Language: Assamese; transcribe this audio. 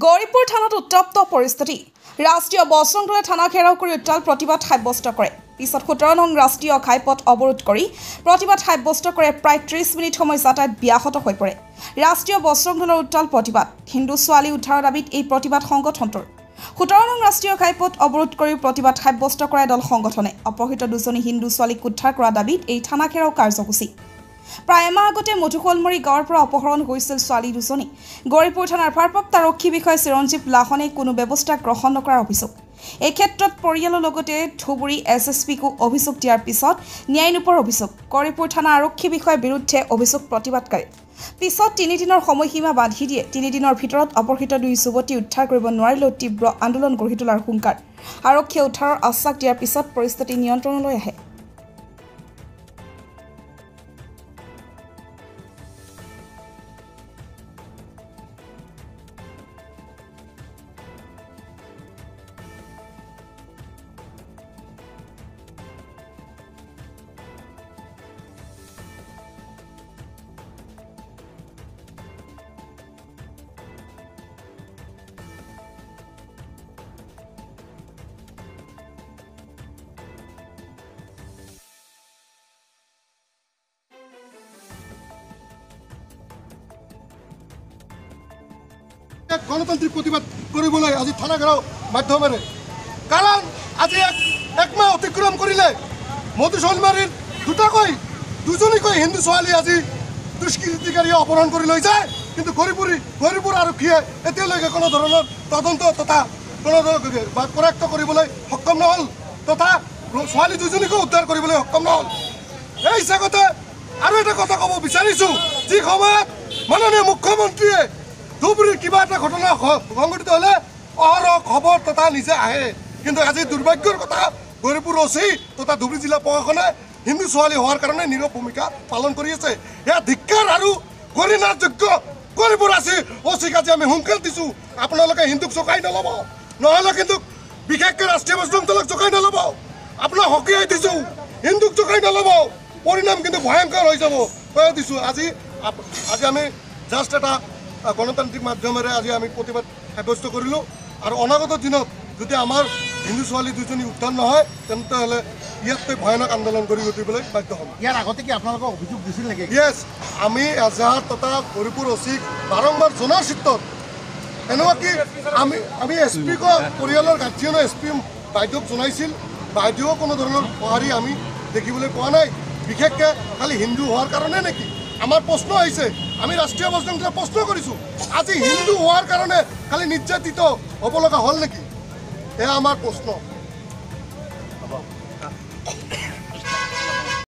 গৌৰীপুৰ থানাত উত্তপ্ত পৰিস্থিতি। ৰাষ্ট্ৰীয় বজৰং থানা ঘেৰাও কৰি উত্তাল প্ৰতিবাদ সাব্যস্ত কৰে। পিছত 17 নং ৰাষ্ট্ৰীয় ঘাইপথ অৱৰোধ কৰি প্ৰতিবাদ সাব্যস্ত কৰে। প্ৰায় 30 মিনিট সময় যাতায়াত ব্যাহত হৈ পৰে। ৰাষ্ট্ৰীয় বজৰং দলৰ উত্তাল প্ৰতিবাদ। হিন্দু ছোৱালী উদ্ধাৰৰ দাবীত এই প্ৰতিবাদ সংগঠনটোৰ 17 নং ৰাষ্ট্ৰীয় ঘাইপথ অৱৰোধ কৰি প্ৰতিবাদ সাব্যস্ত কৰে দল সংগঠনে। অপহৃত দুজনী হিন্দু ছোৱালীক উদ্ধাৰ কৰা দাবীত এই থানা ঘেৰাও কাৰ্যসূচী। প্ৰায় এমাহ আগতে মধুশলমৰী গাঁৱৰ পৰা অপহৰণ হৈছিল ছোৱালী দুজনী। গৌৰীপুৰ থানাৰ ভাৰপ্ৰাপ্ত আৰক্ষী বিষয়া চিৰঞ্জীৱ লাহনে কোনো ব্যৱস্থা গ্ৰহণ নকৰাৰ অভিযোগ। এই ক্ষেত্ৰত পৰিয়ালৰ লগতে ধুবুৰী SSPকো অভিযোগ দিয়াৰ পিছত ন্যায় নোপোৱাৰ অভিযোগ। গৌৰীপুৰ থানা আৰক্ষী বিষয়াৰ বিৰুদ্ধে অভিযোগ প্ৰতিবাদকাৰী। পিছত 3 দিনৰ সময়সীমা বান্ধি দিয়ে। 3 দিনৰ ভিতৰত অপহৃত দুই যুৱতী উদ্ধাৰ কৰিব নোৱাৰিলেও তীব্ৰ আন্দোলন গঢ়ি তোলাৰ হুংকাৰ। আৰক্ষীয়ে উদ্ধাৰৰ আশ্বাস দিয়াৰ পিছত পৰিস্থিতি নিয়ন্ত্ৰণলৈ আহে। গণতান্ত্ৰিক প্ৰতিবাদ কৰিবলৈ আজি থানা ঘেৰাও মাধ্যমেৰে, কাৰণ আজি এক মাহ অতিক্ৰম কৰিলে মধুশলমাৰীৰ দুজনীকৈ হিন্দু ছোৱালী আজি দুষ্কৃতিকাৰীয়ে অপহৰণ কৰি লৈ যায়। কিন্তু গৌৰীপুৰ আৰক্ষীয়ে এতিয়ালৈকে কোনো ধৰণৰ তদন্ত তথা কৰায়ত্ব কৰিবলৈ সক্ষম নহ'ল তথা ছোৱালী দুজনীকো উদ্ধাৰ কৰিবলৈ সক্ষম নহ'ল। এই হিচাপতে আৰু এটা কথা ক'ব বিচাৰিছোঁ, যি সময়ত মাননীয় মুখ্যমন্ত্ৰীয়ে ধুবুৰীৰ কিবা এটা ঘটনা সংঘটিত হ'লে অহৰহ খবৰ তথা নিজে আহে। কিন্তু আজি দুৰ্ভাগ্যৰ কথা, গৌৰীপুৰ OC তথা ধুবুৰী জিলা প্ৰশাসনে হিন্দু ছোৱালী হোৱাৰ কাৰণে নীৰৱ ভূমিকা পালন কৰি আছে। এয়া ধিক্কাৰ আৰু গৰিহণাৰ যোগ্য। গৌৰীপুৰ OCক আজি আমি হুংকাৰ দিছোঁ, আপোনালোকে হিন্দুক চকাই নল'ব, নহ'লে কিন্তু বিশেষকৈ ৰাষ্ট্ৰীয় বজৰং দলক চকাই নল'ব। আপোনাক সকীয়াই দিছোঁ, হিন্দুক চকাই নল'ব, পৰিণাম কিন্তু ভয়ংকৰ হৈ যাব কৈ দিছোঁ। আজি আমি জাষ্ট এটা গণতান্ত্ৰিক মাধ্যমেৰে আজি আমি প্ৰতিবাদ সাব্যস্ত কৰিলোঁ। আৰু অনাগত দিনত যদি আমাৰ হিন্দু ছোৱালী দুজনী উদ্ধাৰ নহয় তেন্তে ইয়াতকৈ ভয়ানক আন্দোলন কৰি উঠিবলৈ বাধ্য হ'ম। ইয়াৰ আগতে কি আপোনালোকক অভিযোগ দিছিল নেকি? য়েছ, আমি এজাহাৰ তথা গৌৰীপুৰ OCক বাৰম্বাৰ জনাৰ চিত্ৰত এনেকুৱা কি আমি SP পৰিয়ালৰ গাৰ্জিয়নে SP বাইদেউক জনাইছিল। বাইদেউ কোনো ধৰণৰ সঁহাৰি আমি দেখিবলৈ পোৱা নাই। বিশেষকৈ খালি হিন্দু হোৱাৰ কাৰণে নেকি আমাৰ প্ৰশ্ন আহিছে। আমি ৰাষ্ট্ৰীয় বজৰং দলক প্ৰশ্ন কৰিছোঁ, আজি হিন্দু হোৱাৰ কাৰণে খালি নিৰ্যাতিত হ'ব লগা হ'ল নেকি? এয়া আমাৰ প্ৰশ্ন।